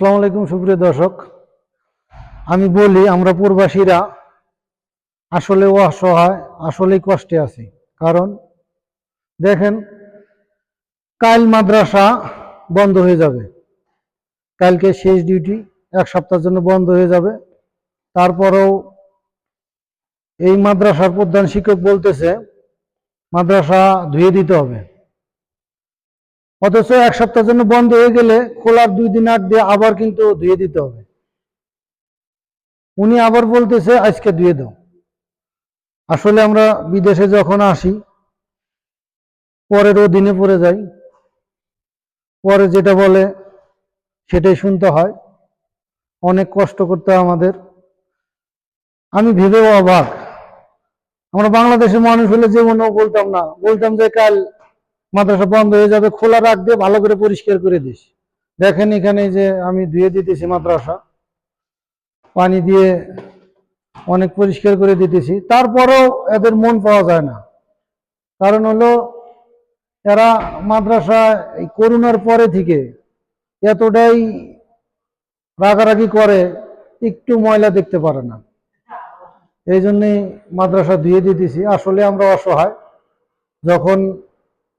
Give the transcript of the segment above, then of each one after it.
আসসালামু আলাইকুম সুপ্রিয় দর্শক, আমি বলি আমরা প্রবাসীরা আসলে অসহায়, আসলেই কষ্টে আছি। কারণ দেখেন, কাল মাদ্রাসা বন্ধ হয়ে যাবে, কালকে শেষ ডিউটি, এক সপ্তাহের জন্য বন্ধ হয়ে যাবে। তারপরেও এই মাদ্রাসার প্রধান শিক্ষক বলতেছে মাদ্রাসা ধুয়ে দিতে হবে, অথচ এক সপ্তাহের জন্য বন্ধ হয়ে গেলে খোলার 2 দিন আগ দিয়ে আবার কিন্তু ধুয়ে দিতে হবে। উনি আবার বলতেছে আজকে ধুয়ে দাও। আসলে আমরা বিদেশে যখন আসি পরের অধীনে পড়ে যাই, পরে যেটা বলে সেটাই শুনতে হয়, অনেক কষ্ট করতে হয় আমাদের। আমি ভেবেও অবাক, আমরা বাংলাদেশের মানুষ হলে জীবনেও বলতাম না, বলতাম যে কাল মাদ্রাসা বন্ধ হয়ে যাবে, খোলা রাখ দিয়ে ভালো করে পরিষ্কার করে দিস। দেখেন এখানে যে আমি ধুয়ে দিতেছি মাদ্রাসা, পানি দিয়ে অনেক পরিষ্কার করে দিতেছি, তারপরেও এদের মন পাওয়া যায় না। কারণ হলো এরা মাদ্রাসা এই করোনার পরে থেকে এতটাই রাগারাগি করে, একটু ময়লা দেখতে পারে না। এই জন্যই মাদ্রাসা ধুয়ে দিতেছি। আসলে আমরা অসহায়, যখন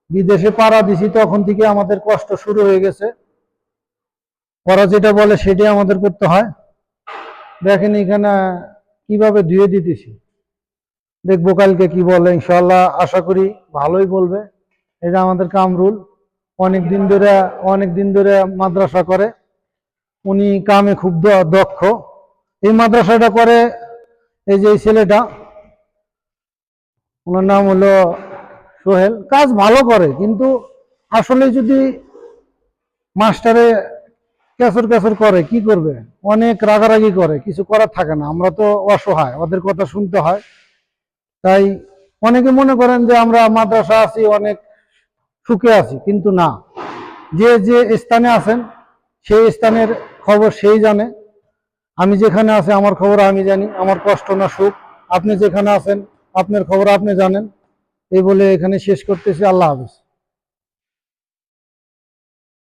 বিদেশে পাড়া দিছি তখন থেকে আমাদের কষ্ট শুরু হয়ে গেছে। ওরা যেটা বলে সেটাই আমাদের করতে হয়। দেখেন এখানে কিভাবে ধুয়ে দিতেছি, দেখবো কালকে কি বলে। ইনশাল্লাহ আশা করি ভালোই বলবে। এটা আমাদের কামরুল, অনেক দিন ধরে মাদ্রাসা করে, উনি কামে খুব দক্ষ। এই মাদ্রাসাটা করে এই যে এই ছেলেটা, ওনার নাম হলো সোহেল, কাজ ভালো করে, কিন্তু আসলে যদি মাস্টারে ক্যাসর ক্যাসর করে কি করবে, অনেক রাগারাগি করে, কিছু করার থাকে না। আমরা তো অসহায়, ওদের কথা শুনতে হয়। তাই অনেকে মনে করেন যে আমরা মাদ্রাসা আছি অনেক সুখে আছি, কিন্তু না। যে যে স্থানে আছেন সেই স্থানের খবর সেই জানে। আমি যেখানে আছি আমার খবর আমি জানি, আমার কষ্ট না সুখ। আপনি যেখানে আছেন আপনার খবর আপনি জানেন। এই বলে এখানে শেষ করতেছি। আল্লাহ হাফেজ।